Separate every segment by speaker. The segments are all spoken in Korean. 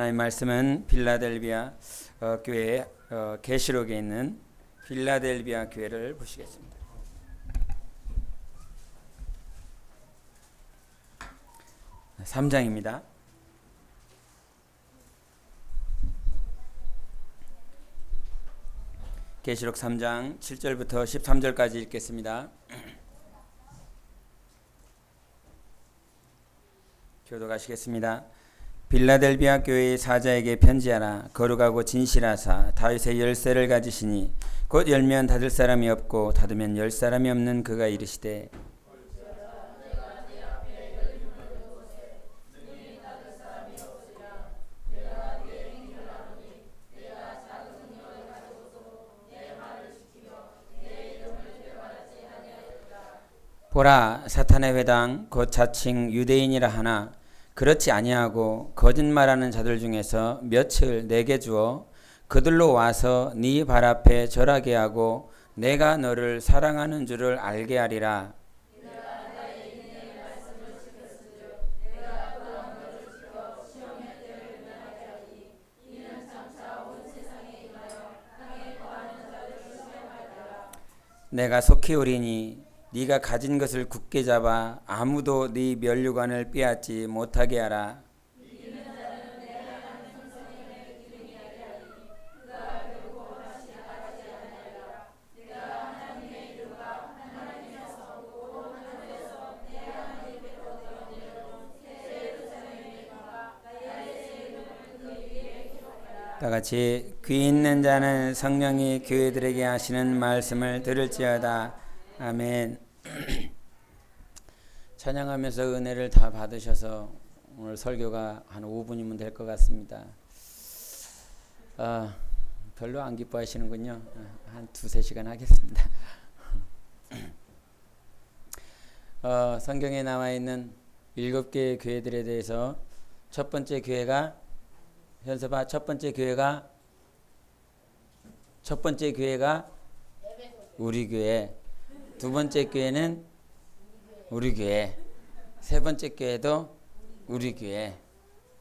Speaker 1: 하나님 말씀은 빌라델비아 교회 계시록에 있는 빌라델비아 교회를 보시겠습니다. 3장입니다. 계시록 3장 7절부터 13절까지 읽겠습니다. 교독하시겠습니다. 빌라델비아 교회의 사자에게 편지하라. 거룩하고 진실하사 다윗의 열쇠를 가지시니 곧 열면 닫을 사람이 없고 닫으면 열 사람이 없는 그가 이르시되 보라, 사탄의 회당 곧 자칭 유대인이라 하나 그렇지 아니하고 거짓말하는 자들 중에서 몇을 내게 주어 그들로 와서 네 발 앞에 절하게 하고 내가 너를 사랑하는 줄을 알게 하리라. 내가 속히 오리니 네가 가진 것을 굳게 잡아 아무도 네 면류관을 빼앗지 못하게 하라. 다같이 귀 있는 자는 성령이 교회들에게 하시는 말씀을 들을지어다. 아멘. 찬양하면서 은혜를 다 받으셔서 오늘 설교가 한 5분이면 될 것 같습니다. 별로 안 기뻐하시는군요. 한 2-3시간 하겠습니다. 성경에 나와 있는 7개의 교회들에 대해서 첫 번째 교회가 현서봐, 첫 번째 교회가 우리 교회, 두 번째 교회는 우리 교회, 세 번째 교회도 우리 교회,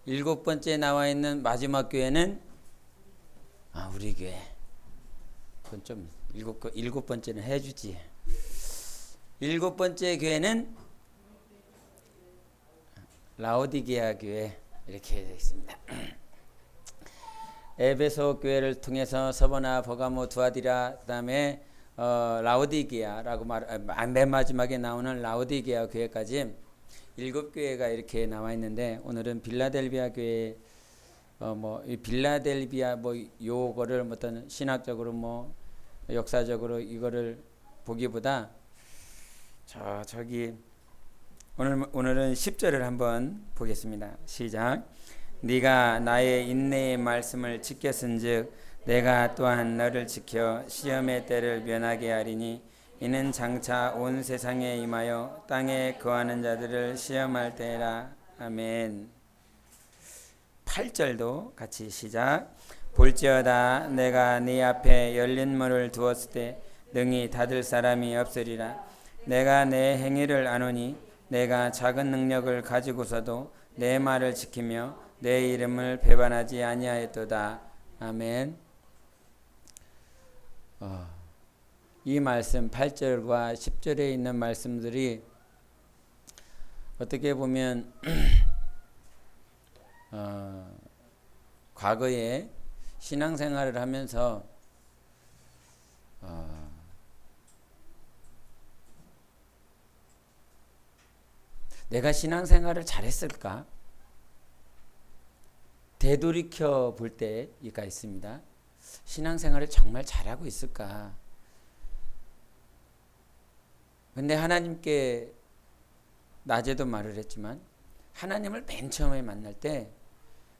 Speaker 1: 7번째 나와 있는 마지막 교회는 우리 교회. 그건 좀 7번째는 해주지. 7번째 교회는 라오디게아 교회 이렇게 되어 있습니다. 에베소 교회를 통해서 서버나 버가모 두아디라 그다음에 라오디게아라고 맨 마지막에 나오는 라오디게아 교회까지 7교회가 이렇게 나와 있는데 오늘은 빌라델비아 교회 이 빌라델비아 요거를 어떤 신학적으로 역사적으로 이거를 보기보다 저기 오늘은 10절을 한번 보겠습니다. 시작. 네가 나의 인내의 말씀을 지켰은즉 내가 또한 너를 지켜 시험의 때를 면하게 하리니 이는 장차 온 세상에 임하여 땅에 거하는 자들을 시험할 때라. 아멘. 8절도 같이 시작. 볼지어다 내가 네 앞에 열린 문을 두었을 때 능히 닫을 사람이 없으리라. 내가 내 행위를 아노니 내가 작은 능력을 가지고서도 내 말을 지키며 내 이름을 배반하지 아니하였도다. 아멘. 이 말씀 8절과 10절에 있는 말씀들이 어떻게 보면 과거에 신앙생활을 하면서 내가 신앙생활을 잘했을까? 되돌이켜 볼 때가 있습니다. 신앙생활을 정말 잘하고 있을까? 근데 하나님께 낮에도 말을 했지만 하나님을 맨 처음에 만날 때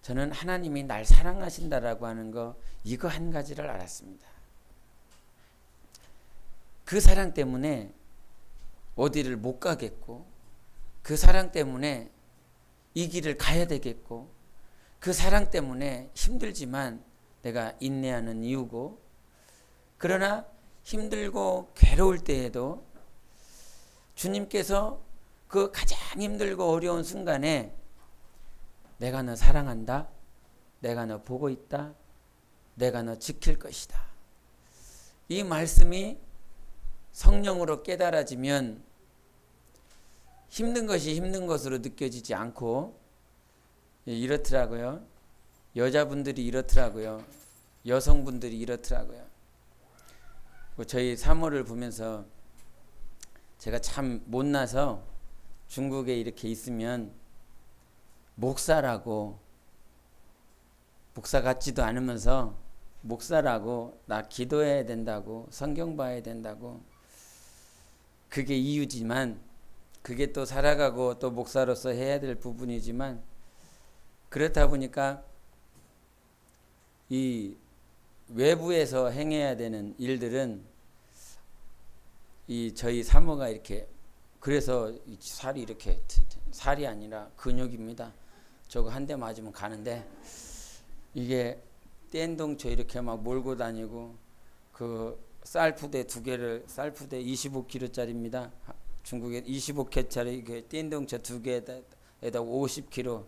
Speaker 1: 저는 하나님이 날 사랑하신다라고 하는 거 이거 한 가지를 알았습니다. 그 사랑 때문에 어디를 못 가겠고 그 사랑 때문에 이 길을 가야 되겠고 그 사랑 때문에 힘들지만 내가 인내하는 이유고 그러나 힘들고 괴로울 때에도 주님께서 그 가장 힘들고 어려운 순간에 내가 너 사랑한다. 내가 너 보고 있다. 내가 너 지킬 것이다. 이 말씀이 성령으로 깨달아지면 힘든 것이 힘든 것으로 느껴지지 않고 이렇더라고요. 여자분들이 이렇더라고요. 여성분들이 이렇더라고요. 저희 사모를 보면서 제가 참 못나서 중국에 이렇게 있으면 목사라고, 목사 같지도 않으면서 목사라고, 나 기도해야 된다고, 성경 봐야 된다고, 그게 이유지만, 그게 또 살아가고 또 목사로서 해야 될 부분이지만, 그렇다 보니까 이 외부에서 행해야 되는 일들은 이 저희 사모가 이렇게, 그래서 살이 이렇게, 살이 아니라 근육입니다. 저거 한 대 맞으면 가는데, 이게 뗀동쳐 이렇게 막 몰고 다니고, 그 쌀푸대 2개를, 쌀푸대 25kg짜리입니다. 중국에 25kg짜리 그 뗀동쳐 2개에다 50kg.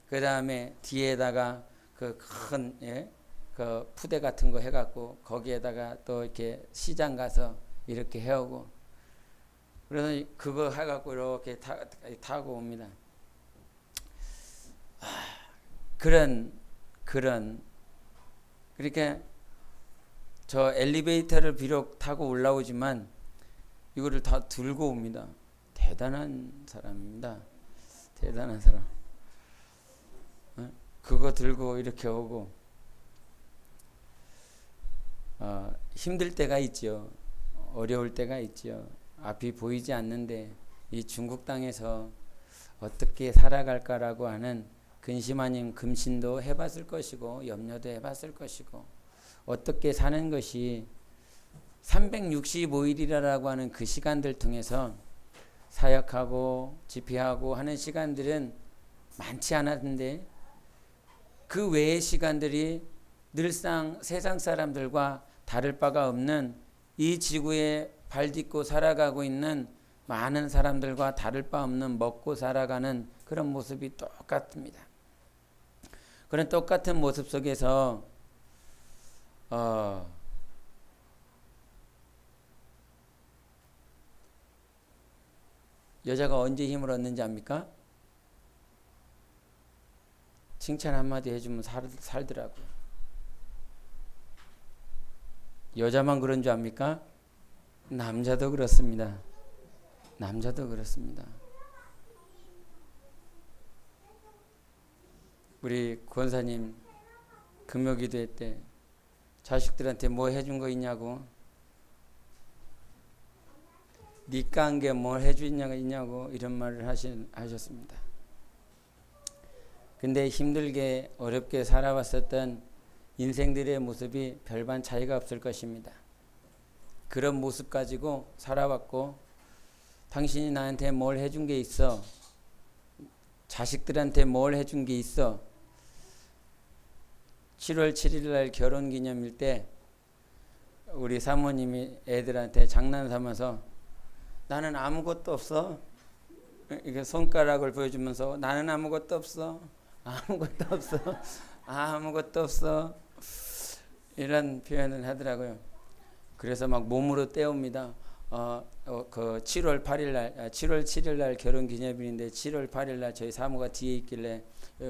Speaker 1: 그 다음에 뒤에다가 그 큰, 예? 그 푸대 같은 거 해갖고 거기에다가 또 이렇게 시장 가서 이렇게 해오고, 그래서 그거 해갖고 이렇게 타고 옵니다. 그렇게 저 엘리베이터를 비록 타고 올라오지만 이거를 다 들고 옵니다. 대단한 사람입니다. 대단한 사람. 그거 들고 이렇게 오고, 힘들 때가 있죠. 어려울 때가 있죠. 앞이 보이지 않는데 이 중국 땅에서 어떻게 살아갈까라고 하는 근심 아닌 금신도 해봤을 것이고, 염려도 해봤을 것이고, 어떻게 사는 것이 365일이라고 하는 그 시간들 통해서 사역하고 집회하고 하는 시간들은 많지 않았는데, 그 외의 시간들이 늘상 세상 사람들과 다를 바가 없는 이 지구에 발 딛고 살아가고 있는 많은 사람들과 다를 바 없는 먹고 살아가는 그런 모습이 똑같습니다. 그런 똑같은 모습 속에서 여자가 언제 힘을 얻는지 압니까? 칭찬 한마디 해주면 살더라고요. 여자만 그런 줄 압니까? 남자도 그렇습니다. 남자도 그렇습니다. 우리 권사님 금요기도회 때 자식들한테 뭐 해준 거 있냐고, 니까 한 게 뭘 해주냐고 이런 말을 하셨습니다. 근데 힘들게 어렵게 살아왔었던 인생들의 모습이 별반 차이가 없을 것입니다. 그런 모습 가지고 살아왔고, 당신이 나한테 뭘 해준 게 있어? 자식들한테 뭘 해준 게 있어? 7월 7일 날 결혼기념일 때 우리 사모님이 애들한테 장난 삼아서 나는 아무것도 없어. 이렇게 손가락을 보여주면서 나는 아무것도 없어. 아무것도 없어. 아무것도 없어. 이런 표현을 하더라고요. 그래서 막 몸으로 때웁니다. 그 7월 8일 날, 7월 7일 날 결혼 기념일인데 7월 8일 날 저희 사모가 뒤에 있길래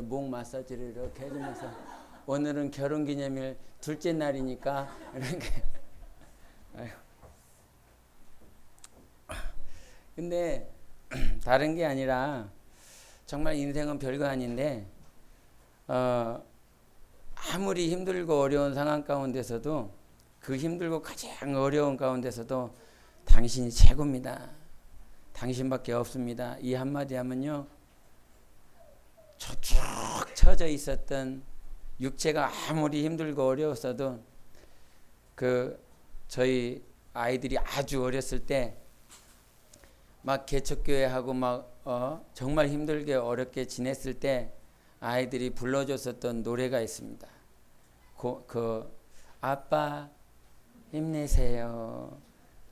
Speaker 1: 목 마사지를 이렇게 해주면서 오늘은 결혼 기념일 둘째 날이니까 이렇게. 근데 다른 게 아니라 정말 인생은 별거 아닌데, 아무리 힘들고 어려운 상황 가운데서도, 그 힘들고 가장 어려운 가운데서도 당신이 최고입니다. 당신밖에 없습니다. 이 한마디 하면요, 쭉 처져 있었던 육체가 아무리 힘들고 어려웠어도, 저희 아이들이 아주 어렸을 때 막 개척교회하고 막 정말 힘들게 어렵게 지냈을 때 아이들이 불러줬었던 노래가 있습니다. 아빠 힘내세요.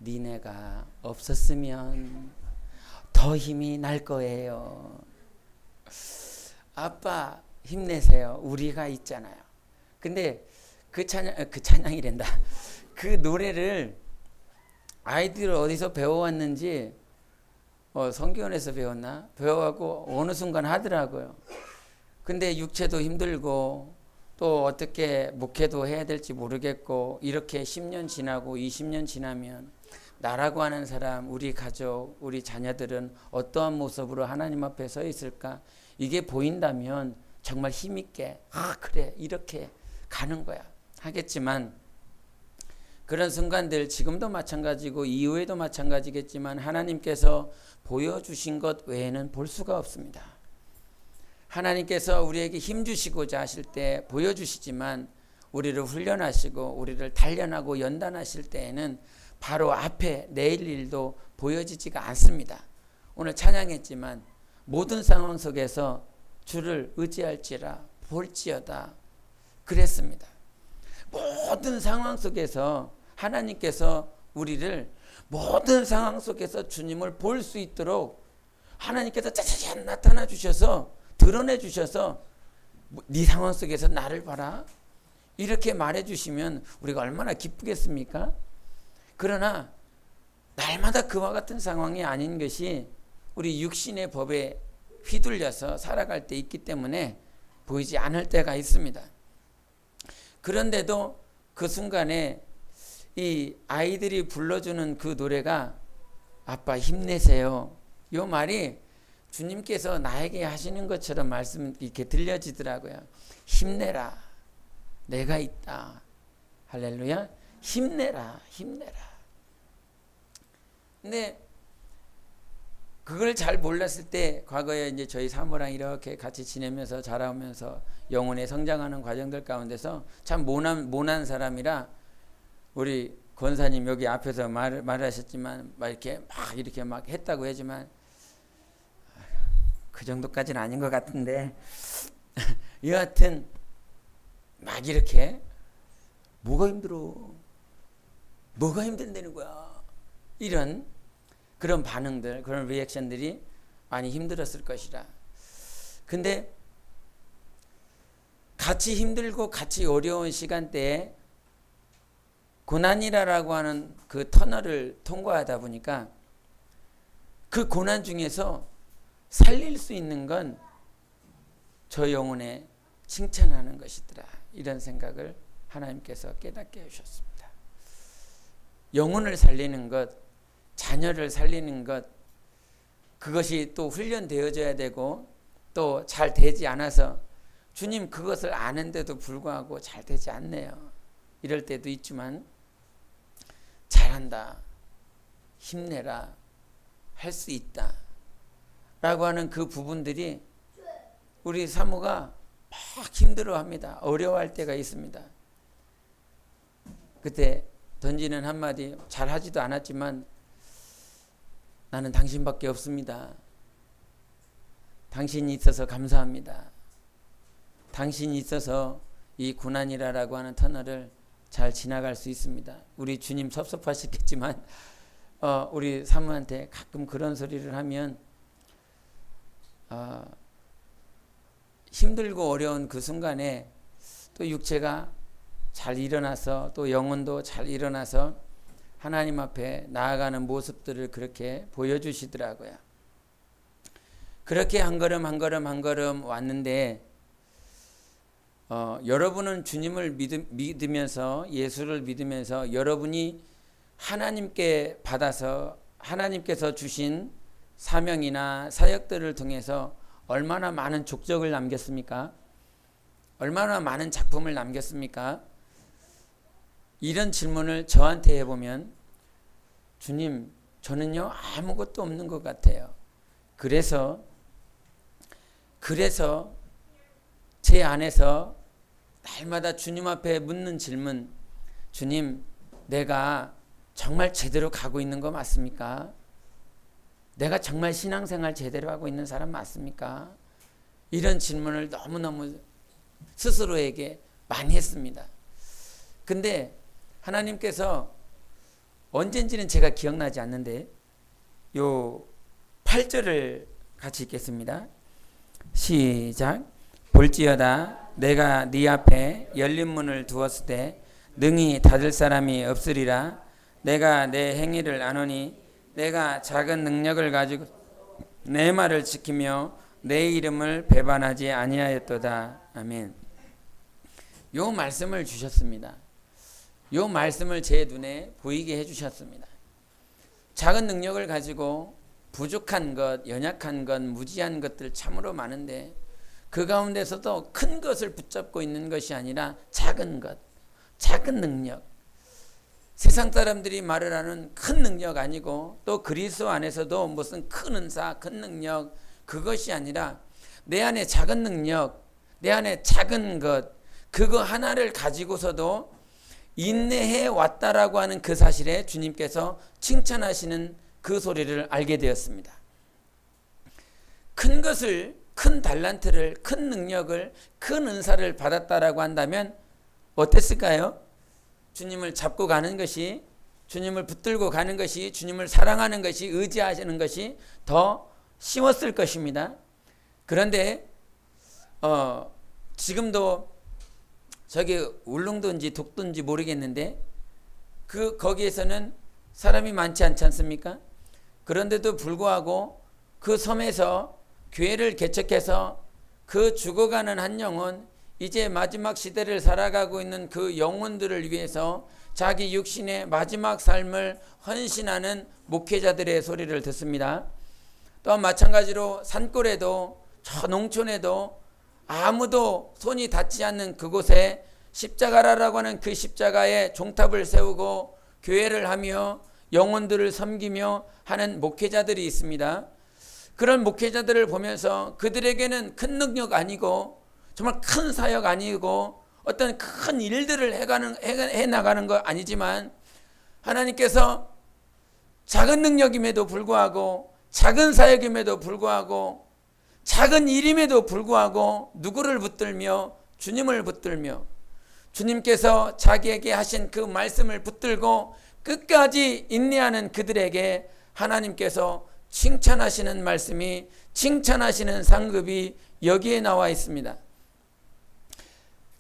Speaker 1: 니네가 없었으면 더 힘이 날 거예요. 아빠 힘내세요. 우리가 있잖아요. 근데 그 찬양이란다. 그 노래를 아이들 어디서 배워왔는지 성경에서 배웠나? 배워갖고 어느 순간 하더라고요. 근데 육체도 힘들고 또 어떻게 목회도 해야 될지 모르겠고 이렇게 10년 지나고 20년 지나면 나라고 하는 사람, 우리 가족, 우리 자녀들은 어떠한 모습으로 하나님 앞에 서 있을까? 이게 보인다면 정말 힘있게 그래 이렇게 가는 거야 하겠지만 그런 순간들 지금도 마찬가지고 이후에도 마찬가지겠지만 하나님께서 보여주신 것 외에는 볼 수가 없습니다. 하나님께서 우리에게 힘 주시고자 하실 때 보여주시지만 우리를 훈련하시고 우리를 단련하고 연단하실 때에는 바로 앞에 내일 일도 보여지지가 않습니다. 오늘 찬양했지만 모든 상황 속에서 주를 의지할지라 볼지어다 그랬습니다. 모든 상황 속에서 하나님께서 우리를 모든 상황 속에서 주님을 볼 수 있도록 하나님께서 짜자잔 나타나 주셔서 드러내 주셔서 네 상황 속에서 나를 봐라 이렇게 말해 주시면 우리가 얼마나 기쁘겠습니까? 그러나 날마다 그와 같은 상황이 아닌 것이 우리 육신의 법에 휘둘려서 살아갈 때 있기 때문에 보이지 않을 때가 있습니다. 그런데도 그 순간에 이 아이들이 불러주는 그 노래가 아빠 힘내세요. 이 말이 주님께서 나에게 하시는 것처럼 말씀 이렇게 들려지더라고요. 힘내라. 내가 있다. 할렐루야. 힘내라. 힘내라. 근데 그걸 잘 몰랐을 때 과거에 이제 저희 사모랑 이렇게 같이 지내면서 자라오면서 영혼에 성장하는 과정들 가운데서 참 모난 사람이라 우리 권사님 여기 앞에서 말하셨지만 이렇게 막 했다고 하지만 그 정도까지는 아닌 것 같은데 여하튼 막 이렇게 뭐가 힘들어? 뭐가 힘든다는 거야? 이런 그런 반응들, 그런 리액션들이 많이 힘들었을 것이라. 근데 같이 힘들고 같이 어려운 시간대에 고난이라고 하는 그 터널을 통과하다 보니까 그 고난 중에서 살릴 수 있는 건 저 영혼에 칭찬하는 것이더라. 이런 생각을 하나님께서 깨닫게 해주셨습니다. 영혼을 살리는 것, 자녀를 살리는 것, 그것이 또 훈련되어져야 되고 또 잘 되지 않아서 주님 그것을 아는데도 불구하고 잘 되지 않네요. 이럴 때도 있지만 잘한다, 힘내라, 할 수 있다 라고 하는 그 부분들이 우리 사모가 막 힘들어합니다. 어려워할 때가 있습니다. 그때 던지는 한마디, 잘하지도 않았지만 나는 당신밖에 없습니다. 당신이 있어서 감사합니다. 당신이 있어서 이 고난이라고 하는 터널을 잘 지나갈 수 있습니다. 우리 주님 섭섭하시겠지만 우리 사모한테 가끔 그런 소리를 하면 힘들고 어려운 그 순간에 또 육체가 잘 일어나서 또 영혼도 잘 일어나서 하나님 앞에 나아가는 모습들을 그렇게 보여주시더라고요. 그렇게 한 걸음 한 걸음 한 걸음 왔는데 여러분은 주님을 믿으면서 예수를 믿으면서 여러분이 하나님께 받아서 하나님께서 주신 사명이나 사역들을 통해서 얼마나 많은 족적을 남겼습니까? 얼마나 많은 작품을 남겼습니까? 이런 질문을 저한테 해보면 주님 저는요 아무것도 없는 것 같아요. 그래서 제 안에서 날마다 주님 앞에 묻는 질문, 주님 내가 정말 제대로 가고 있는 거 맞습니까? 내가 정말 신앙생활 제대로 하고 있는 사람 맞습니까? 이런 질문을 너무너무 스스로에게 많이 했습니다. 근데 하나님께서 언젠지는 제가 기억나지 않는데 요 8절을 같이 읽겠습니다. 시작. 볼지어다 내가 네 앞에 열린 문을 두었을 때 능히 닫을 사람이 없으리라. 내가 내 행위를 아노니 내가 작은 능력을 가지고 내 말을 지키며 내 이름을 배반하지 아니하였도다. 아멘. 요 말씀을 주셨습니다. 요 말씀을 제 눈에 보이게 해주셨습니다. 작은 능력을 가지고 부족한 것, 연약한 것, 무지한 것들 참으로 많은데 그 가운데서도 큰 것을 붙잡고 있는 것이 아니라 작은 것, 작은 능력. 세상 사람들이 말을 하는 큰 능력 아니고 또 그리스도 안에서도 무슨 큰 은사, 큰 능력 그것이 아니라 내 안에 작은 능력, 내 안에 작은 것 그거 하나를 가지고서도 인내해 왔다라고 하는 그 사실에 주님께서 칭찬하시는 그 소리를 알게 되었습니다. 큰 것을, 큰 달란트를, 큰 능력을, 큰 은사를 받았다라고 한다면 어땠을까요? 주님을 잡고 가는 것이, 주님을 붙들고 가는 것이, 주님을 사랑하는 것이, 의지하시는 것이 더 쉬웠을 것입니다. 그런데 지금도 저기 울릉도인지 독도인지 모르겠는데 거기에서는 사람이 많지 않지 않습니까? 그런데도 불구하고 그 섬에서 교회를 개척해서 그 죽어가는 한 영혼, 이제 마지막 시대를 살아가고 있는 그 영혼들을 위해서 자기 육신의 마지막 삶을 헌신하는 목회자들의 소리를 듣습니다. 또한 마찬가지로 산골에도 저 농촌에도 아무도 손이 닿지 않는 그곳에 십자가라고 하는 그 십자가에 종탑을 세우고 교회를 하며 영혼들을 섬기며 하는 목회자들이 있습니다. 그런 목회자들을 보면서 그들에게는 큰 능력 아니고 정말 큰 사역 아니고 어떤 큰 일들을 해나가는 거 아니지만 하나님께서 작은 능력임에도 불구하고 작은 사역임에도 불구하고 작은 일임에도 불구하고 누구를 붙들며 주님을 붙들며 주님께서 자기에게 하신 그 말씀을 붙들고 끝까지 인내하는 그들에게 하나님께서 칭찬하시는 말씀이, 칭찬하시는 상급이 여기에 나와 있습니다.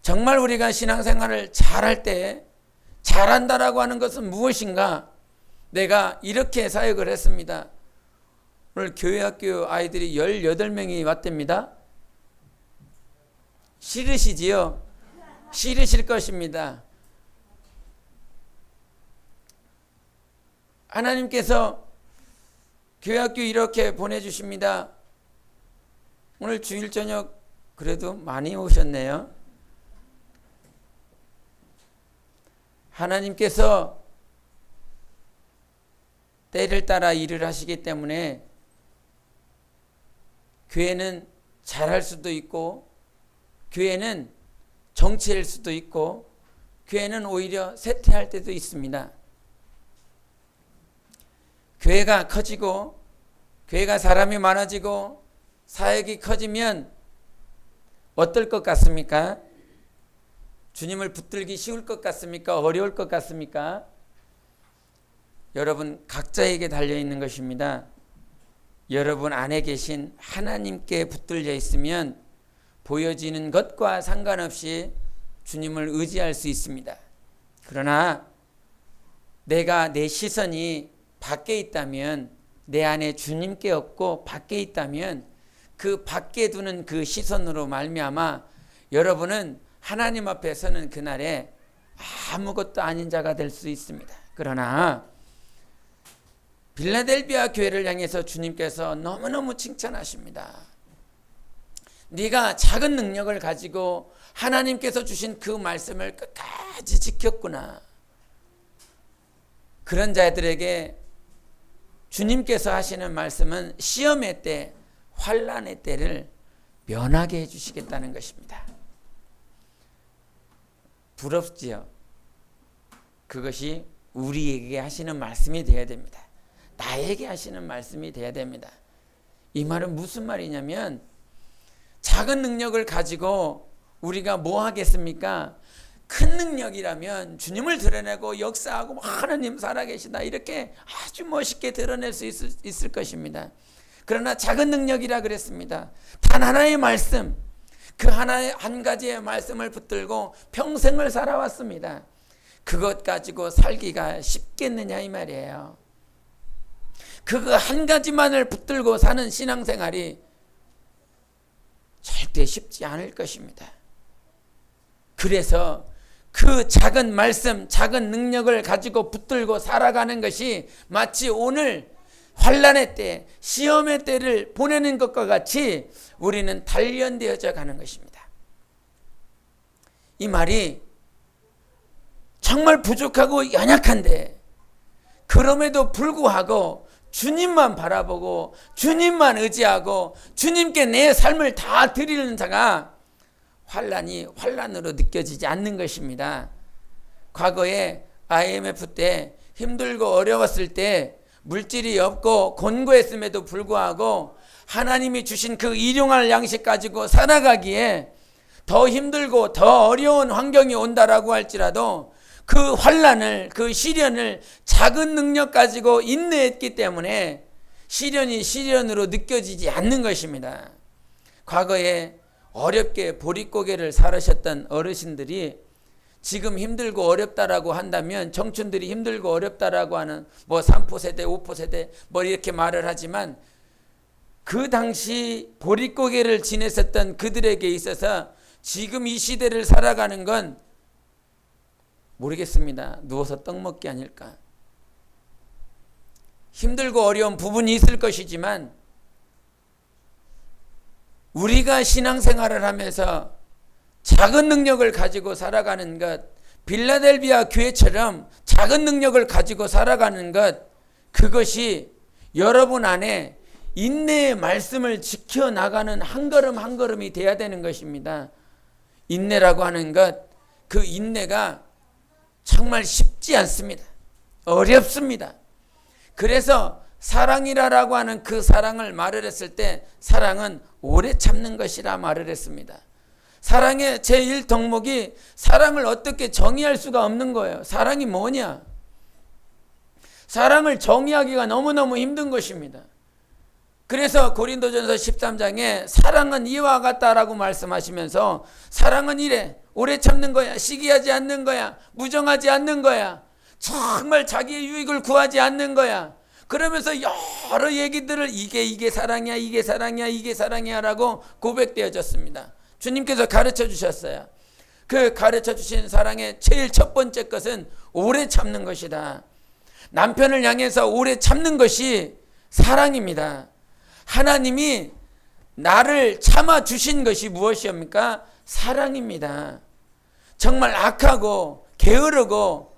Speaker 1: 정말 우리가 신앙생활을 잘할 때 잘한다라고 하는 것은 무엇인가? 내가 이렇게 사역을 했습니다. 오늘 교회학교 아이들이 18명이 왔답니다. 싫으시지요? 싫으실 것입니다. 하나님께서 교회학교 이렇게 보내주십니다. 오늘 주일 저녁 그래도 많이 오셨네요. 하나님께서 때를 따라 일을 하시기 때문에 교회는 잘할 수도 있고 교회는 정치할 수도 있고 교회는 오히려 쇠퇴할 때도 있습니다. 교회가 커지고 교회가 사람이 많아지고 사역이 커지면 어떨 것 같습니까? 주님을 붙들기 쉬울 것 같습니까? 어려울 것 같습니까? 여러분 각자에게 달려있는 것입니다. 여러분 안에 계신 하나님께 붙들려 있으면 보여지는 것과 상관없이 주님을 의지할 수 있습니다. 그러나 내가 내 시선이 밖에 있다면, 내 안에 주님께 없고 밖에 있다면 그 밖에 두는 그 시선으로 말미암아 여러분은 하나님 앞에 서는 그날에 아무것도 아닌 자가 될 수 있습니다. 그러나 빌라델비아 교회를 향해서 주님께서 너무너무 칭찬하십니다. 네가 작은 능력을 가지고 하나님께서 주신 그 말씀을 끝까지 지켰구나. 그런 자들에게 주님께서 하시는 말씀은 시험의 때, 환난의 때를 면하게 해주시겠다는 것입니다. 부럽지요? 그것이 우리에게 하시는 말씀이 되어야 됩니다. 나에게 하시는 말씀이 되어야 됩니다. 이 말은 무슨 말이냐면 작은 능력을 가지고 우리가 뭐 하겠습니까? 큰 능력이라면 주님을 드러내고 역사하고 하나님 살아계시다 이렇게 아주 멋있게 드러낼 수 있을 것입니다. 그러나 작은 능력이라 그랬습니다. 단 하나의 말씀, 그 한 가지의 말씀을 붙들고 평생을 살아왔습니다. 그것 가지고 살기가 쉽겠느냐 이 말이에요. 그거 한 가지만을 붙들고 사는 신앙생활이 절대 쉽지 않을 것입니다. 그래서 그 작은 말씀, 작은 능력을 가지고 붙들고 살아가는 것이 마치 오늘 환난의 때, 시험의 때를 보내는 것과 같이 우리는 단련되어져 가는 것입니다. 이 말이 정말 부족하고 연약한데 그럼에도 불구하고 주님만 바라보고 주님만 의지하고 주님께 내 삶을 다 드리는 자가 환난이 환난으로 느껴지지 않는 것입니다. 과거에 IMF 때 힘들고 어려웠을 때 물질이 없고 곤고했음에도 불구하고 하나님이 주신 그 일용할 양식 가지고 살아가기에 더 힘들고 더 어려운 환경이 온다라고 할지라도 그 환난을, 그 시련을 작은 능력 가지고 인내했기 때문에 시련이 시련으로 느껴지지 않는 것입니다. 과거에 어렵게 보릿고개를 살으셨던 어르신들이 지금 힘들고 어렵다라고 한다면, 청춘들이 힘들고 어렵다라고 하는 3포 세대, 5포 세대 이렇게 말을 하지만 그 당시 보릿고개를 지냈었던 그들에게 있어서 지금 이 시대를 살아가는 건 모르겠습니다. 누워서 떡 먹기 아닐까. 힘들고 어려운 부분이 있을 것이지만 우리가 신앙생활을 하면서 작은 능력을 가지고 살아가는 것, 빌라델비아 교회처럼 작은 능력을 가지고 살아가는 것, 그것이 여러분 안에 인내의 말씀을 지켜나가는 한 걸음 한 걸음이 돼야 되는 것입니다. 인내라고 하는 것, 그 인내가 정말 쉽지 않습니다. 어렵습니다. 그래서 사랑이라고 하는 그 사랑을 말을 했을 때 사랑은 오래 참는 것이라 말을 했습니다. 사랑의 제1덕목이 사랑을 어떻게 정의할 수가 없는 거예요. 사랑이 뭐냐? 사랑을 정의하기가 너무너무 힘든 것입니다. 그래서 고린도전서 13장에 사랑은 이와 같다라고 말씀하시면서 사랑은 이래, 오래 참는 거야, 시기하지 않는 거야, 무정하지 않는 거야, 정말 자기의 유익을 구하지 않는 거야. 그러면서 여러 얘기들을 이게 사랑이야, 이게 사랑이야, 이게 사랑이야 라고 고백되어졌습니다. 주님께서 가르쳐 주셨어요. 그 가르쳐 주신 사랑의 제일 첫 번째 것은 오래 참는 것이다. 남편을 향해서 오래 참는 것이 사랑입니다. 하나님이 나를 참아 주신 것이 무엇이옵니까? 사랑입니다. 정말 악하고 게으르고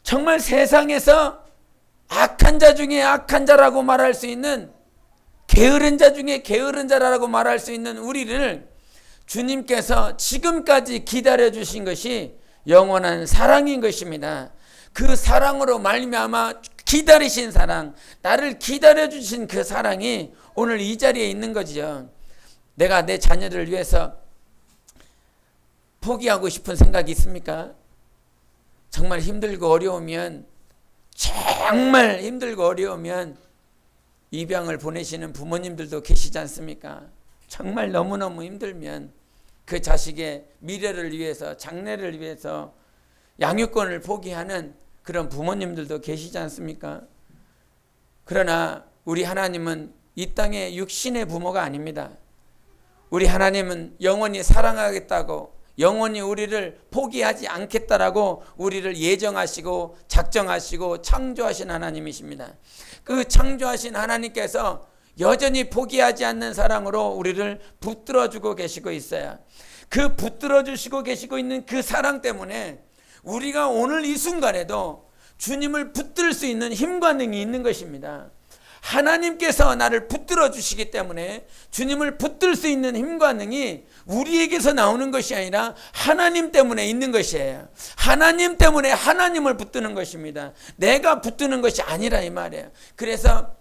Speaker 1: 정말 세상에서 악한 자 중에 악한 자라고 말할 수 있는, 게으른 자 중에 게으른 자라고 말할 수 있는 우리를 주님께서 지금까지 기다려 주신 것이 영원한 사랑인 것입니다. 그 사랑으로 말미암아 기다리신 사랑, 나를 기다려 주신 그 사랑이 오늘 이 자리에 있는 거죠. 내가 내 자녀들을 위해서 포기하고 싶은 생각이 있습니까? 정말 힘들고 어려우면, 정말 힘들고 어려우면 입양을 보내시는 부모님들도 계시지 않습니까? 정말 너무너무 힘들면 그 자식의 미래를 위해서, 장래를 위해서 양육권을 포기하는 그런 부모님들도 계시지 않습니까? 그러나 우리 하나님은 이 땅의 육신의 부모가 아닙니다. 우리 하나님은 영원히 사랑하겠다고, 영원히 우리를 포기하지 않겠다라고 우리를 예정하시고 작정하시고 창조하신 하나님이십니다. 그 창조하신 하나님께서 여전히 포기하지 않는 사랑으로 우리를 붙들어주고 계시고 있어요. 그 붙들어주시고 계시고 있는 그 사랑 때문에 우리가 오늘 이 순간에도 주님을 붙들 수 있는 힘과 능이 있는 것입니다. 하나님께서 나를 붙들어 주시기 때문에 주님을 붙들 수 있는 힘과 능이 우리에게서 나오는 것이 아니라 하나님 때문에 있는 것이에요. 하나님 때문에 하나님을 붙드는 것입니다. 내가 붙드는 것이 아니라 이 말이에요. 그래서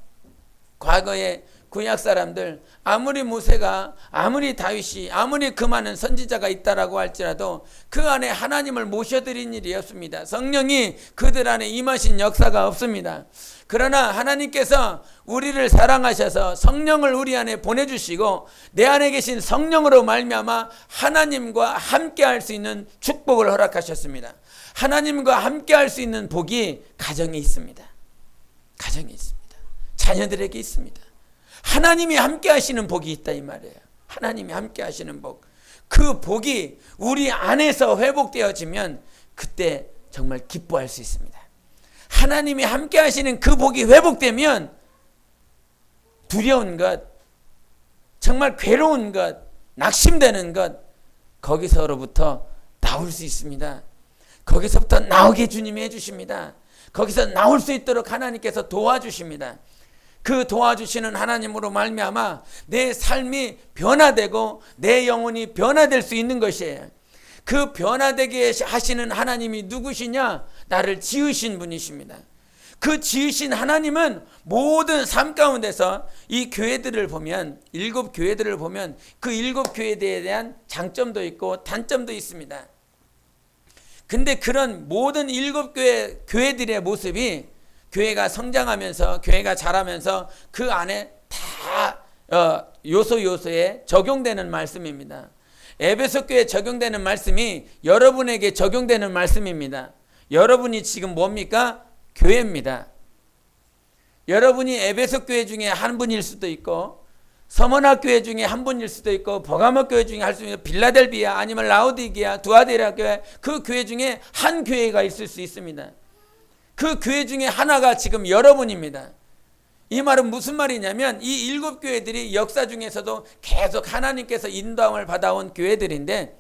Speaker 1: 과거에 구약 사람들, 아무리 모세가, 아무리 다윗이, 아무리 그 많은 선지자가 있다라고 할지라도 그 안에 하나님을 모셔드린 일이 없습니다. 성령이 그들 안에 임하신 역사가 없습니다. 그러나 하나님께서 우리를 사랑하셔서 성령을 우리 안에 보내주시고 내 안에 계신 성령으로 말미암아 하나님과 함께 할 수 있는 축복을 허락하셨습니다. 하나님과 함께 할 수 있는 복이 가정에 있습니다. 가정에 있습니다. 자녀들에게 있습니다. 하나님이 함께 하시는 복이 있다 이 말이에요. 하나님이 함께 하시는 복. 그 복이 우리 안에서 회복되어지면 그때 정말 기뻐할 수 있습니다. 하나님이 함께 하시는 그 복이 회복되면 두려운 것, 정말 괴로운 것, 낙심되는 것, 거기서로부터 나올 수 있습니다. 거기서부터 나오게 주님이 해주십니다. 거기서 나올 수 있도록 하나님께서 도와주십니다. 그 도와주시는 하나님으로 말미암아 내 삶이 변화되고 내 영혼이 변화될 수 있는 것이에요. 그 변화되게 하시는 하나님이 누구시냐? 나를 지으신 분이십니다. 그 지으신 하나님은 모든 삶 가운데서 이 교회들을 보면, 7교회들을 보면 그 7교회에 대한 장점도 있고 단점도 있습니다. 근데 그런 모든 7교회들의 모습이 교회가 성장하면서, 교회가 자라면서 그 안에 다 요소에 적용되는 말씀입니다. 에베소 교회에 적용되는 말씀이 여러분에게 적용되는 말씀입니다. 여러분이 지금 뭡니까? 교회입니다. 여러분이 에베소 교회 중에 한 분일 수도 있고, 서머나 교회 중에 한 분일 수도 있고, 버가모 교회 중에 할 수 있는 빌라델비아 아니면 라우디게아, 두아데라 교회, 그 교회 중에 한 교회가 있을 수 있습니다. 그 교회 중에 하나가 지금 여러분입니다. 이 말은 무슨 말이냐면 이 7교회들이 역사 중에서도 계속 하나님께서 인도함을 받아온 교회들인데,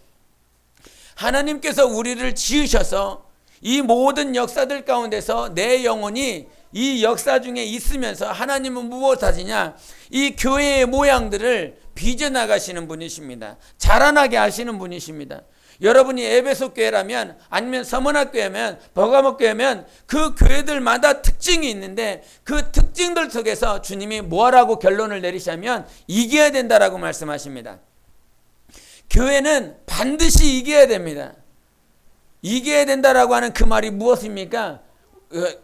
Speaker 1: 하나님께서 우리를 지으셔서 이 모든 역사들 가운데서 내 영혼이 이 역사 중에 있으면서 하나님은 무엇 하시냐? 이 교회의 모양들을 빚어나가시는 분이십니다. 자라나게 하시는 분이십니다. 여러분이 에베소 교회라면, 아니면 서머나 교회면, 버가모 교회면 그 교회들마다 특징이 있는데 그 특징들 속에서 주님이 뭐라고 결론을 내리시면 이겨야 된다라고 말씀하십니다. 교회는 반드시 이겨야 됩니다. 이겨야 된다라고 하는 그 말이 무엇입니까?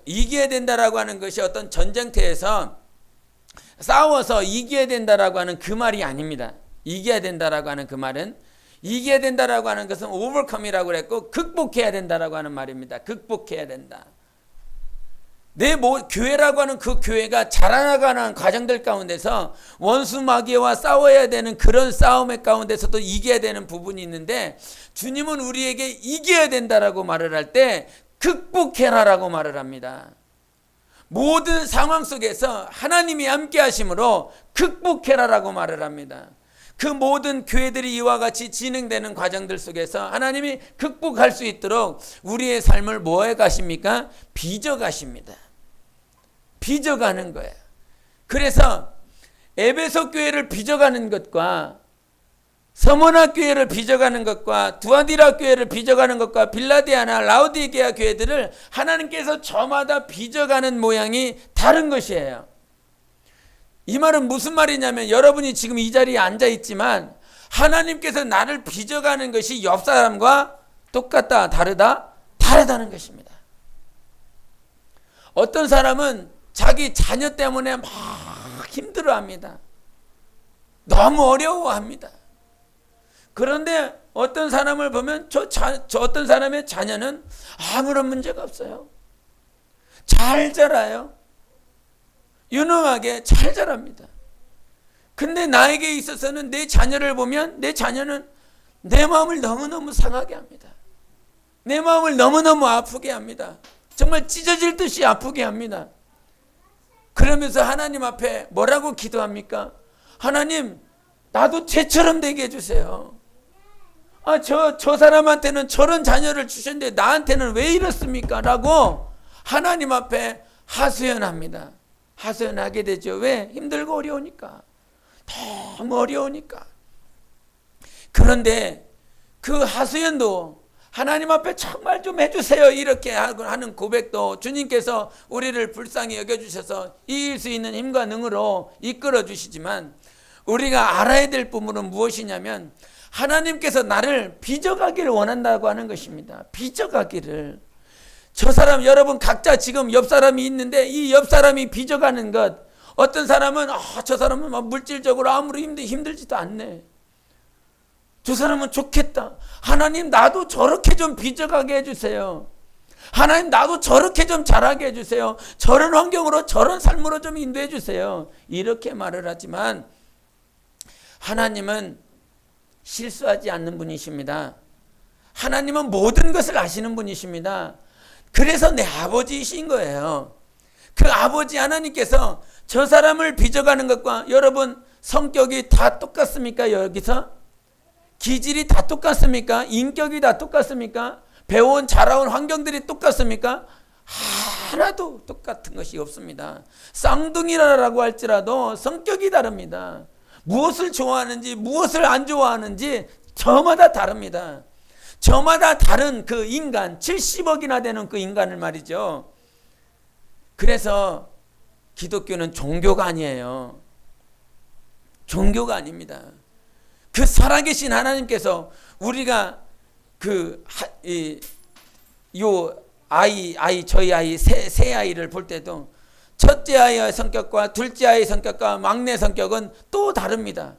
Speaker 1: 이겨야 된다라고 하는 것이 어떤 전쟁터에서 싸워서 이겨야 된다라고 하는 그 말이 아닙니다. 이겨야 된다라고 하는 그 말은, 이겨야 된다라고 하는 것은 overcome이라고 그랬고 극복해야 된다라고 하는 말입니다. 극복해야 된다. 교회라고 하는 그 교회가 자라나가는 과정들 가운데서 원수 마귀와 싸워야 되는 그런 싸움의 가운데서도 이겨야 되는 부분이 있는데, 주님은 우리에게 이겨야 된다라고 말을 할 때 극복해라라고 말을 합니다. 모든 상황 속에서 하나님이 함께 하심으로 극복해라라고 말을 합니다. 그 모든 교회들이 이와 같이 진행되는 과정들 속에서 하나님이 극복할 수 있도록 우리의 삶을 뭐해 가십니까? 빚어 가십니다. 빚어가는 거예요. 그래서 에베소 교회를 빚어가는 것과 서머나 교회를 빚어가는 것과 두아디라 교회를 빚어가는 것과 빌라데아나 라우디게아 교회들을 하나님께서 저마다 빚어가는 모양이 다른 것이에요. 이 말은 무슨 말이냐면, 여러분이 지금 이 자리에 앉아 있지만 하나님께서 나를 빚어가는 것이 옆 사람과 똑같다, 다르다? 다르다는 것입니다. 어떤 사람은 자기 자녀 때문에 막 힘들어합니다. 너무 어려워합니다. 그런데 어떤 사람을 보면 저 어떤 사람의 자녀는 아무런 문제가 없어요. 잘 자라요. 유능하게 잘 자랍니다. 근데 나에게 있어서는 내 자녀를 보면 내 자녀는 내 마음을 너무너무 상하게 합니다. 내 마음을 너무너무 아프게 합니다. 정말 찢어질 듯이 아프게 합니다. 그러면서 하나님 앞에 뭐라고 기도합니까? 하나님, 나도 쟤처럼 되게 해주세요. 저 사람한테는 저런 자녀를 주셨는데 나한테는 왜 이렇습니까? 라고 하나님 앞에 하소연합니다. 하소연하게 되죠. 왜? 힘들고 어려우니까. 너무 어려우니까. 그런데 그 하소연도 하나님 앞에 정말 좀 해주세요. 이렇게 하는 고백도 주님께서 우리를 불쌍히 여겨주셔서 이길 수 있는 힘과 능으로 이끌어 주시지만, 우리가 알아야 될 부분은 무엇이냐면 하나님께서 나를 빚어가기를 원한다고 하는 것입니다. 빚어가기를. 저 사람, 여러분 각자 지금 옆 사람이 있는데 이 옆 사람이 빚어가는 것, 어떤 사람은 저 사람은 막 물질적으로 아무리 힘들지도 않네. 저 사람은 좋겠다. 하나님 나도 저렇게 좀 빚어가게 해주세요. 하나님 나도 저렇게 좀 잘하게 해주세요. 저런 환경으로 저런 삶으로 좀 인도해 주세요. 이렇게 말을 하지만 하나님은 실수하지 않는 분이십니다. 하나님은 모든 것을 아시는 분이십니다. 그래서 내 아버지이신 거예요. 그 아버지 하나님께서 저 사람을 빚어가는 것과, 여러분 성격이 다 똑같습니까? 여기서 기질이 다 똑같습니까? 인격이 다 똑같습니까? 배운 자라온 환경들이 똑같습니까? 하나도 똑같은 것이 없습니다. 쌍둥이라고 할지라도 성격이 다릅니다. 무엇을 좋아하는지 무엇을 안 좋아하는지 저마다 다릅니다. 저마다 다른 그 인간, 70억이나 되는 그 인간을 말이죠. 그래서 기독교는 종교가 아니에요. 종교가 아닙니다. 그 살아계신 하나님께서 우리가 저희 아이 세 아이를 볼 때도 첫째 아이의 성격과 둘째 아이의 성격과 막내 성격은 또 다릅니다.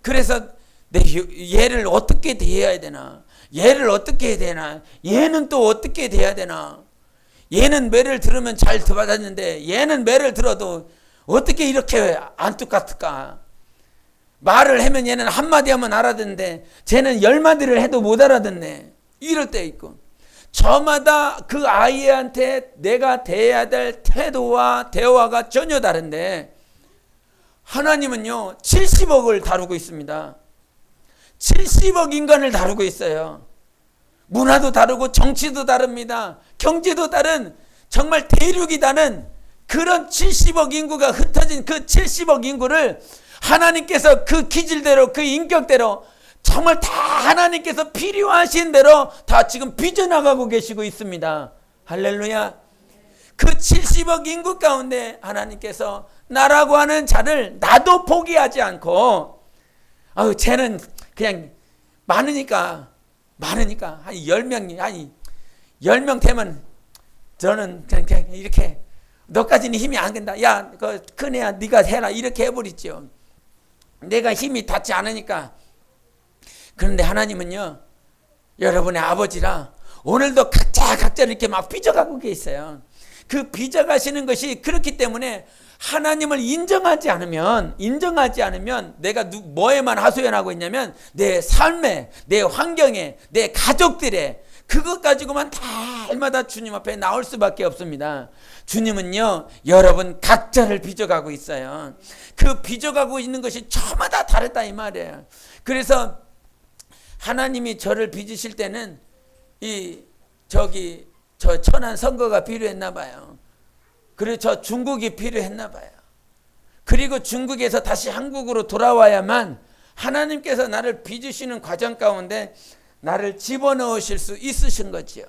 Speaker 1: 그래서 얘를 어떻게 대해야 되나, 얘를 어떻게 해야 되나, 얘는 또 어떻게 돼야 되나, 얘는 매를 들으면 잘 받았는데 얘는 매를 들어도 어떻게 이렇게 안 똑같을까. 말을 하면 얘는 한마디 하면 알아듣는데 쟤는 10마디를 해도 못 알아듣네. 이럴 때 있고, 저마다 그 아이한테 내가 대해야 될 태도와 대화가 전혀 다른데, 하나님은요 70억을 다루고 있습니다. 70억 인간을 다루고 있어요. 문화도 다르고 정치도 다릅니다. 경제도 다른, 정말 대륙이 다른 그런 70억 인구가 흩어진 그 70억 인구를 하나님께서 그 기질대로, 그 인격대로 정말 다 하나님께서 필요하신 대로 다 지금 빚어나가고 계시고 있습니다. 할렐루야. 그 70억 인구 가운데 하나님께서 나라고 하는 자를 나도 포기하지 않고, 쟤는 그냥 많으니까 한 10명 되면 저는 그냥 이렇게, 너까지는 힘이 안 된다. 야, 그 큰애야 네가 해라. 이렇게 해버리죠. 내가 힘이 닿지 않으니까. 그런데 하나님은요, 여러분의 아버지라 오늘도 각자를 이렇게 막 빚어가고 계세요. 그 빚어가시는 것이 그렇기 때문에 하나님을 인정하지 않으면 내가 뭐에만 하소연하고 있냐면 내 삶에, 내 환경에, 내 가족들에, 그것 가지고만 달마다 주님 앞에 나올 수밖에 없습니다. 주님은요 여러분 각자를 빚어가고 있어요. 그 빚어가고 있는 것이 저마다 다르다 이 말이에요. 그래서 하나님이 저를 빚으실 때는 저 천안 선거가 필요했나 봐요. 그리고 저 중국이 필요했나 봐요. 그리고 중국에서 다시 한국으로 돌아와야만 하나님께서 나를 빚으시는 과정 가운데 나를 집어넣으실 수 있으신 거지요.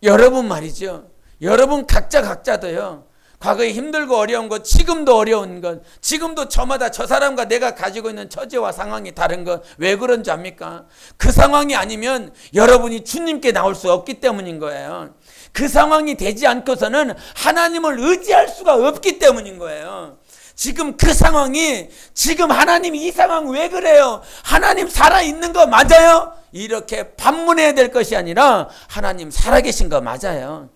Speaker 1: 여러분 말이죠. 여러분 각자도요. 과거에 힘들고 어려운 것, 지금도 어려운 것, 지금도 저마다 저 사람과 내가 가지고 있는 처지와 상황이 다른 것, 왜 그런지 압니까? 그 상황이 아니면 여러분이 주님께 나올 수 없기 때문인 거예요. 그 상황이 되지 않고서는 하나님을 의지할 수가 없기 때문인 거예요. 지금 그 상황이, 지금 하나님 이 상황 왜 그래요? 하나님 살아있는 거 맞아요? 이렇게 반문해야 될 것이 아니라 하나님 살아계신 거 맞아요.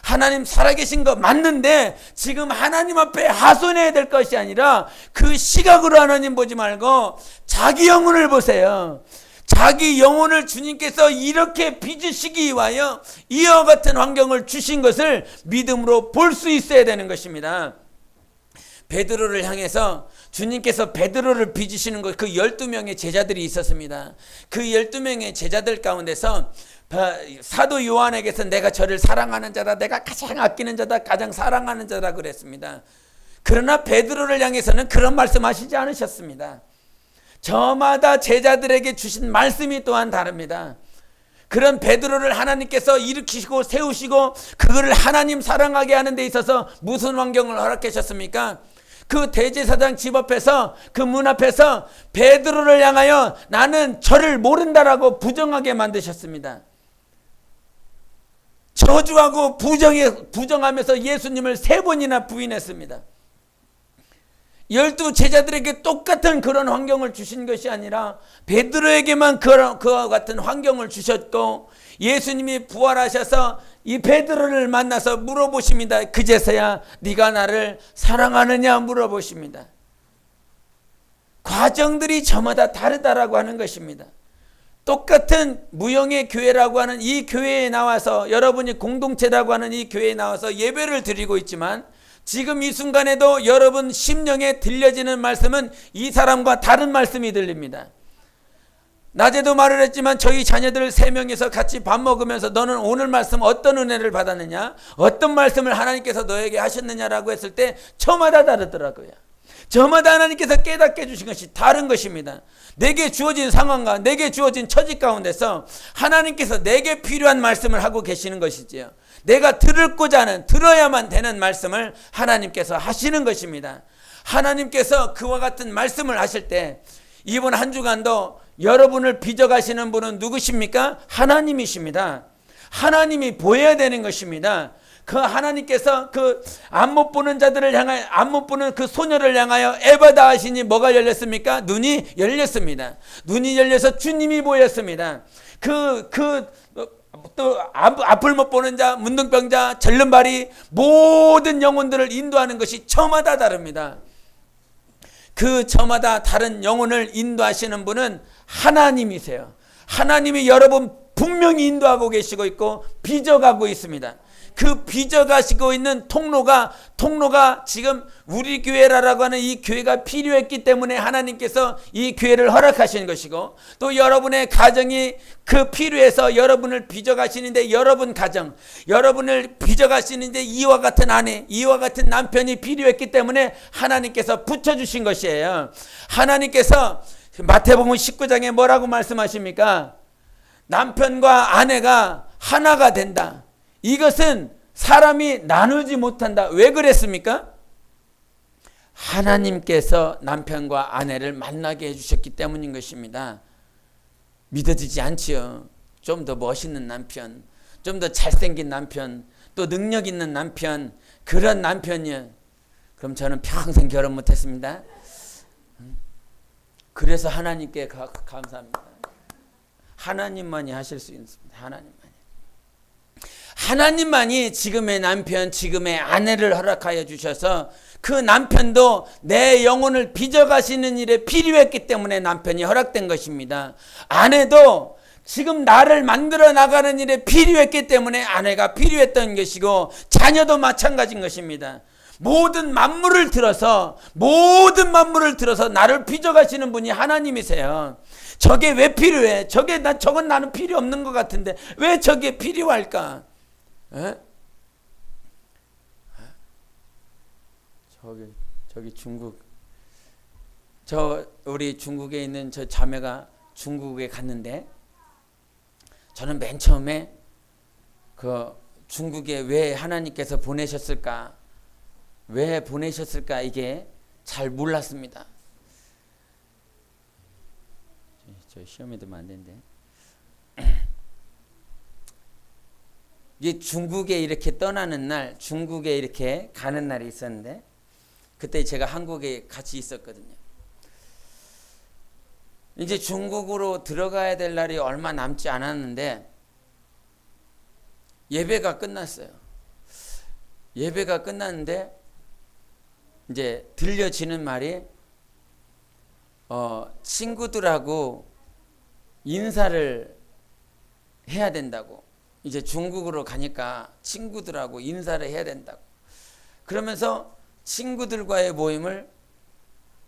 Speaker 1: 하나님 살아계신 거 맞는데 지금 하나님 앞에 하소연해야 될 것이 아니라 그 시각으로 하나님 보지 말고 자기 영혼을 보세요. 자기 영혼을 주님께서 이렇게 빚으시기 위하여 이와 같은 환경을 주신 것을 믿음으로 볼 수 있어야 되는 것입니다. 베드로를 향해서 주님께서 베드로를 빚으시는 것, 그 12명의 제자들이 있었습니다. 그 12명의 제자들 가운데서 사도 요한에게서 내가 저를 사랑하는 자다, 내가 가장 아끼는 자다, 가장 사랑하는 자다 그랬습니다. 그러나 베드로를 향해서는 그런 말씀하시지 않으셨습니다. 저마다 제자들에게 주신 말씀이 또한 다릅니다. 그런 베드로를 하나님께서 일으키시고 세우시고 그거를 하나님 사랑하게 하는 데 있어서 무슨 환경을 허락하셨습니까? 그 대제사장 집 앞에서 그 문 앞에서 베드로를 향하여 나는 저를 모른다라고 부정하게 만드셨습니다. 저주하고 부정하면서 예수님을 3번이나 부인했습니다. 12 제자들에게 똑같은 그런 환경을 주신 것이 아니라 베드로에게만 그와 같은 환경을 주셨고, 예수님이 부활하셔서 이 베드로를 만나서 물어보십니다. 그제서야 네가 나를 사랑하느냐 물어보십니다. 과정들이 저마다 다르다라고 하는 것입니다. 똑같은 무형의 교회라고 하는 이 교회에 나와서, 여러분이 공동체라고 하는 이 교회에 나와서 예배를 드리고 있지만, 지금 이 순간에도 여러분 심령에 들려지는 말씀은 이 사람과 다른 말씀이 들립니다. 낮에도 말을 했지만 저희 자녀들 3명이서 같이 밥 먹으면서 너는 오늘 말씀 어떤 은혜를 받았느냐, 어떤 말씀을 하나님께서 너에게 하셨느냐라고 했을 때 저마다 다르더라고요. 저마다 하나님께서 깨닫게 해주신 것이 다른 것입니다. 내게 주어진 상황과 내게 주어진 처지 가운데서 하나님께서 내게 필요한 말씀을 하고 계시는 것이지요. 내가 들고자 하는, 들어야만 되는 말씀을 하나님께서 하시는 것입니다. 하나님께서 그와 같은 말씀을 하실 때 이번 한 주간도 여러분을 빚어가시는 분은 누구십니까? 하나님이십니다. 하나님이 보여야 되는 것입니다. 그 하나님께서 그 안 못 보는 자들을 향하여, 안 못 보는 그 소녀를 향하여 에바다 하시니 뭐가 열렸습니까? 눈이 열렸습니다. 눈이 열려서 주님이 보였습니다. 또 앞을 못 보는 자, 문둥병자, 절름발이, 모든 영혼들을 인도하는 것이 저마다 다릅니다. 그 저마다 다른 영혼을 인도하시는 분은 하나님이세요. 하나님이 여러분 분명히 인도하고 계시고 있고 빚어가고 있습니다. 그 빚어가시고 있는 통로가 지금 우리 교회라고 하는 이 교회가 필요했기 때문에 하나님께서 이 교회를 허락하신 것이고, 또 여러분의 가정이 그 필요해서 여러분을 빚어가시는데, 여러분 가정, 여러분을 빚어가시는데 이와 같은 아내, 이와 같은 남편이 필요했기 때문에 하나님께서 붙여주신 것이에요. 하나님께서 마태복음 19장에 뭐라고 말씀하십니까? 남편과 아내가 하나가 된다. 이것은 사람이 나누지 못한다. 왜 그랬습니까? 하나님께서 남편과 아내를 만나게 해주셨기 때문인 것입니다. 믿어지지 않지요. 좀 더 멋있는 남편, 좀 더 잘생긴 남편, 또 능력 있는 남편, 그런 남편이요. 그럼 저는 평생 결혼 못했습니다. 그래서 하나님께 감사합니다. 하나님만이 하실 수 있습니다. 하나님만이 지금의 남편, 지금의 아내를 허락하여 주셔서 그 남편도 내 영혼을 빚어가시는 일에 필요했기 때문에 남편이 허락된 것입니다. 아내도 지금 나를 만들어 나가는 일에 필요했기 때문에 아내가 필요했던 것이고, 자녀도 마찬가지인 것입니다. 모든 만물을 들어서 나를 빚어가시는 분이 하나님이세요. 저게 왜 필요해? 저건 나는 필요 없는 것 같은데 왜 저게 필요할까? 저기 중국, 우리 중국에 있는 저 자매가 중국에 갔는데, 저는 맨 처음에 그 중국에 왜 하나님께서 보내셨을까, 이게 잘 몰랐습니다. 저 시험에 들면 안 되는데. 이게 중국에 이렇게 떠나는 날, 중국에 이렇게 가는 날이 있었는데, 그때 제가 한국에 같이 있었거든요. 이제 중국으로 들어가야 될 날이 얼마 남지 않았는데 예배가 끝났어요. 예배가 끝났는데 이제 들려지는 말이 친구들하고 인사를 해야 된다고. 이제 중국으로 가니까 친구들하고 인사를 해야 된다고. 그러면서 친구들과의 모임을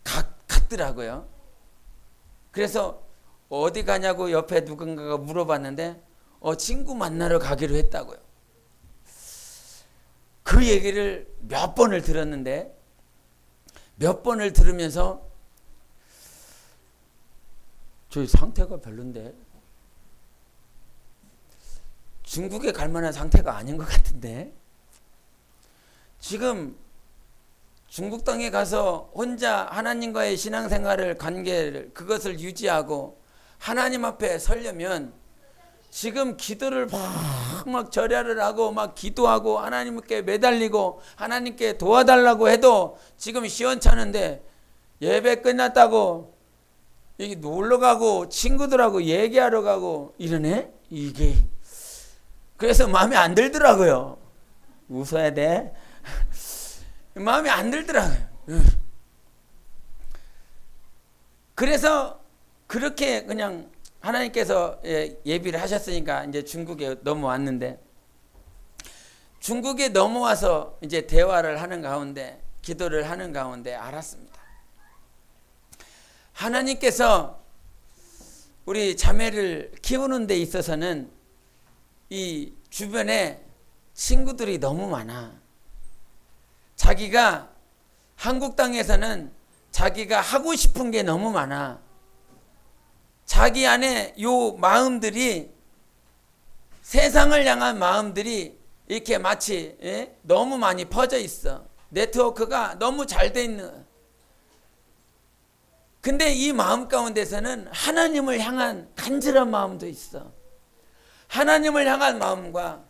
Speaker 1: 갔더라고요. 그래서 어디 가냐고 옆에 누군가가 물어봤는데 친구 만나러 가기로 했다고요. 그 얘기를 몇 번을 들었는데, 몇 번을 들으면서 저 상태가 별론데, 중국에 갈 만한 상태가 아닌 것 같은데, 지금 중국 땅에 가서 혼자 하나님과의 신앙생활을, 관계를, 그것을 유지하고 하나님 앞에 서려면 지금 기도를 막 절야를 하고 막 기도하고 하나님께 매달리고 하나님께 도와달라고 해도 지금 시원찮은데, 예배 끝났다고 여기 놀러 가고 친구들하고 얘기하러 가고 이러네? 이게 그래서 마음에 안 들더라고요. 웃어야 돼. 마음에 안 들더라고요. 그래서 그렇게 그냥 하나님께서 예비를 하셨으니까 이제 중국에 넘어왔는데, 중국에 넘어와서 이제 대화를 하는 가운데, 기도를 하는 가운데 알았습니다. 하나님께서 우리 자매를 키우는 데 있어서는 이 주변에 친구들이 너무 많아. 자기가 한국 땅에서는 자기가 하고 싶은 게 너무 많아. 자기 안에 요 마음들이, 세상을 향한 마음들이 이렇게 마치 너무 많이 퍼져 있어. 네트워크가 너무 잘 돼 있는. 근데 이 마음 가운데서는 하나님을 향한 간절한 마음도 있어. 하나님을 향한 마음과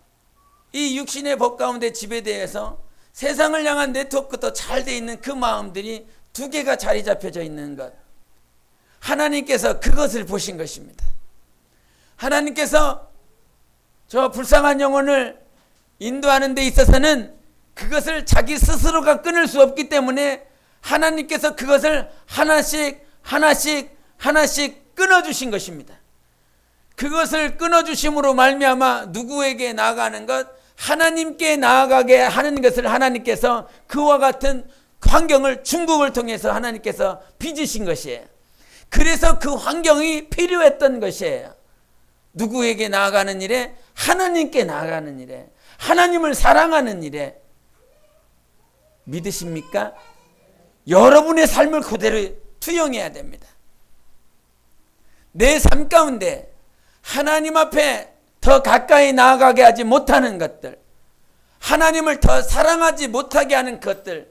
Speaker 1: 이 육신의 법 가운데 지배되어서 세상을 향한 네트워크도 잘 돼 있는 그 마음들이 두 개가 자리 잡혀져 있는 것. 하나님께서 그것을 보신 것입니다. 하나님께서 저 불쌍한 영혼을 인도하는 데 있어서는 그것을 자기 스스로가 끊을 수 없기 때문에 하나님께서 그것을 하나씩 끊어주신 것입니다. 그것을 끊어주심으로 말미암아 누구에게 나아가는 것? 하나님께 나아가게 하는 것을 하나님께서 그와 같은 환경을 중국을 통해서 하나님께서 빚으신 것이에요. 그래서 그 환경이 필요했던 것이에요. 누구에게 나아가는 일에? 하나님께 나아가는 일에, 하나님을 사랑하는 일에. 믿으십니까? 여러분의 삶을 그대로 투영해야 됩니다. 내 삶 가운데 하나님 앞에 더 가까이 나아가게 하지 못하는 것들, 하나님을 더 사랑하지 못하게 하는 것들,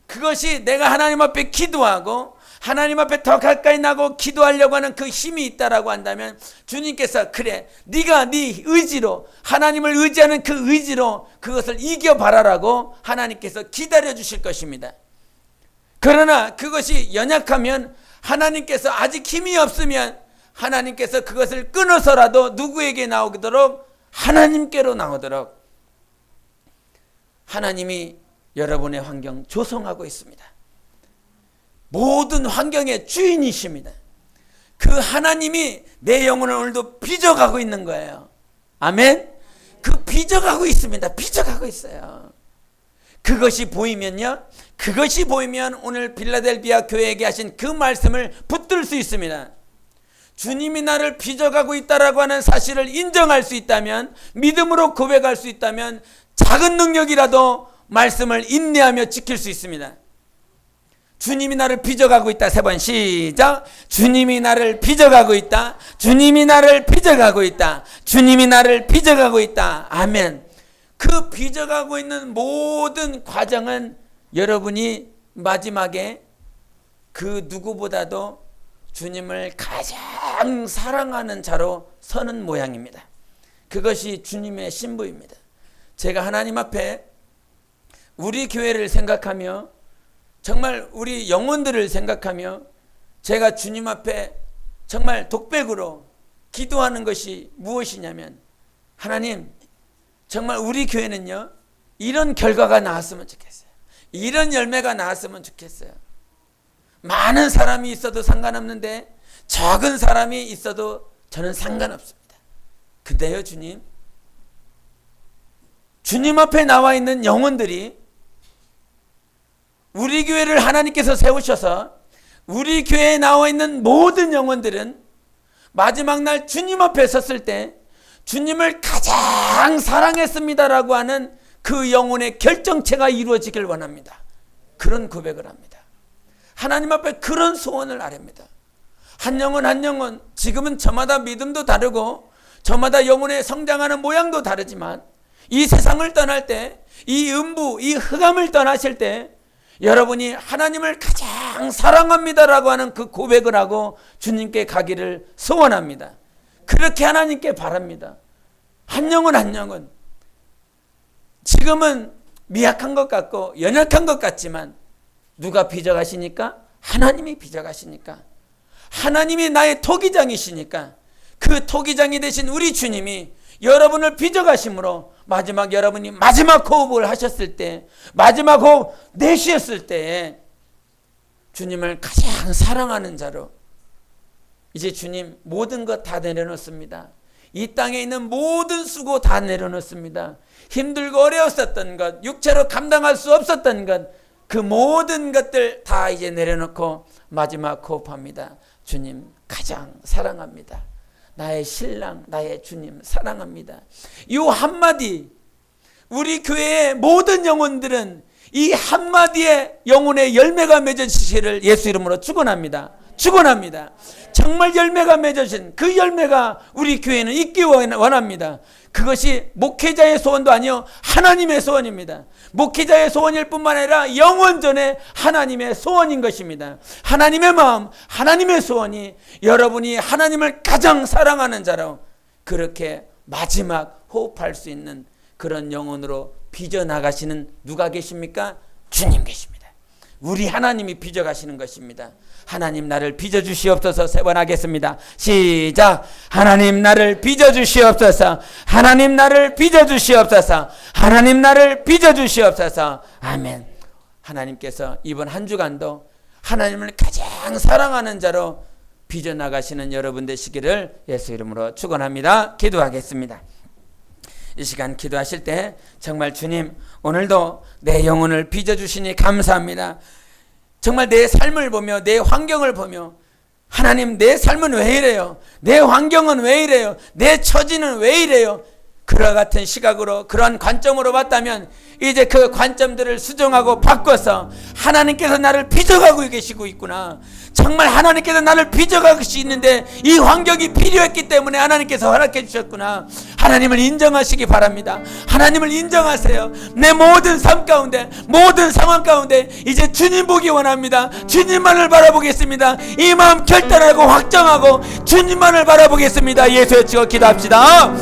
Speaker 1: 그것이 내가 하나님 앞에 기도하고 하나님 앞에 더 가까이 나고 기도하려고 하는 그 힘이 있다라고 한다면 주님께서 그래, 네가 네 의지로, 하나님을 의지하는 그 의지로 그것을 이겨봐라라고 하나님께서 기다려 주실 것입니다. 그러나 그것이 연약하면, 하나님께서 아직 힘이 없으면 하나님께서 그것을 끊어서라도 누구에게 나오도록? 하나님께로 나오도록 하나님이 여러분의 환경 조성하고 있습니다. 모든 환경의 주인이십니다. 그 하나님이 내 영혼을 오늘도 빚어가고 있는 거예요. 아멘. 그 빚어가고 있습니다. 빚어가고 있어요. 그것이 보이면요, 그것이 보이면 오늘 빌라델비아 교회에게 하신 그 말씀을 붙들 수 있습니다. 주님이 나를 빚어가고 있다라고 하는 사실을 인정할 수 있다면, 믿음으로 고백할 수 있다면 작은 능력이라도 말씀을 인내하며 지킬 수 있습니다. 주님이 나를 빚어가고 있다. 3번 시작. 주님이 나를 빚어가고 있다. 주님이 나를 빚어가고 있다. 주님이 나를 빚어가고 있다. 아멘. 그 빚어가고 있는 모든 과정은 여러분이 마지막에 그 누구보다도 주님을 가장 사랑하는 자로 서는 모양입니다. 그것이 주님의 신부입니다. 제가 하나님 앞에 우리 교회를 생각하며, 정말 우리 영혼들을 생각하며 제가 주님 앞에 정말 독백으로 기도하는 것이 무엇이냐면, 하나님, 정말 우리 교회는요, 이런 결과가 나왔으면 좋겠어요. 이런 열매가 나왔으면 좋겠어요. 많은 사람이 있어도 상관없는데 적은 사람이 있어도 저는 상관없습니다. 근데요, 주님 앞에 나와 있는 영혼들이, 우리 교회를 하나님께서 세우셔서 우리 교회에 나와 있는 모든 영혼들은 마지막 날 주님 앞에 섰을 때 주님을 가장 사랑했습니다라고 하는 그 영혼의 결정체가 이루어지길 원합니다. 그런 고백을 합니다. 하나님 앞에 그런 소원을 아뢰입니다. 한 영혼 한 영혼, 지금은 저마다 믿음도 다르고 저마다 영혼의 성장하는 모양도 다르지만 이 세상을 떠날 때, 이 음부, 이 흑암을 떠나실 때 여러분이 하나님을 가장 사랑합니다라고 하는 그 고백을 하고 주님께 가기를 소원합니다. 그렇게 하나님께 바랍니다. 한 영혼 한 영혼, 지금은 미약한 것 같고 연약한 것 같지만 누가 빚어가시니까? 하나님이 빚어가시니까. 하나님이 나의 토기장이시니까 그 토기장이 되신 우리 주님이 여러분을 빚어가심으로 마지막 여러분이 마지막 호흡을 하셨을 때, 마지막 호흡 내쉬었을 때에 주님을 가장 사랑하는 자로 이제 주님 모든 것 다 내려놓습니다. 이 땅에 있는 모든 수고 다 내려놓습니다. 힘들고 어려웠었던 것, 육체로 감당할 수 없었던 것, 그 모든 것들 다 이제 내려놓고 마지막 호흡합니다. 주님 가장 사랑합니다. 나의 신랑, 나의 주님 사랑합니다. 이 한마디, 우리 교회의 모든 영혼들은 이 한마디에 영혼의 열매가 맺어지시기를 예수 이름으로 축원합니다. 축원합니다. 정말 열매가 맺어진 그 열매가 우리 교회는 있기 원합니다. 그것이 목회자의 소원도 아니요 하나님의 소원입니다. 목회자의 소원일 뿐만 아니라 영원전에 하나님의 소원인 것입니다. 하나님의 마음, 하나님의 소원이 여러분이 하나님을 가장 사랑하는 자로 그렇게 마지막 호흡할 수 있는 그런 영혼으로 빚어나가시는 누가 계십니까? 주님 계십니다. 우리 하나님이 빚어가시는 것입니다. 하나님 나를 빚어주시옵소서. 세 번 하겠습니다. 시작. 하나님 나를 빚어주시옵소서. 하나님 나를 빚어주시옵소서. 하나님 나를 빚어주시옵소서. 아멘. 하나님께서 이번 한 주간도 하나님을 가장 사랑하는 자로 빚어나가시는 여러분 되시기를 예수 이름으로 축원합니다. 기도하겠습니다. 이 시간 기도하실 때 정말 주님 오늘도 내 영혼을 빚어주시니 감사합니다. 정말 내 삶을 보며 내 환경을 보며 하나님 내 삶은 왜 이래요? 내 환경은 왜 이래요? 내 처지는 왜 이래요? 그와 같은 시각으로 그러한 관점으로 봤다면 이제 그 관점들을 수정하고 바꿔서 하나님께서 나를 빚어가고 계시고 있구나. 정말 하나님께서 나를 빚어가고 있는데 이 환경이 필요했기 때문에 하나님께서 허락해 주셨구나. 하나님을 인정하시기 바랍니다. 하나님을 인정하세요. 내 모든 삶 가운데 모든 상황 가운데 이제 주님 보기 원합니다. 주님만을 바라보겠습니다. 이 마음 결단하고 확정하고 주님만을 바라보겠습니다. 예수의 치고 기도합시다.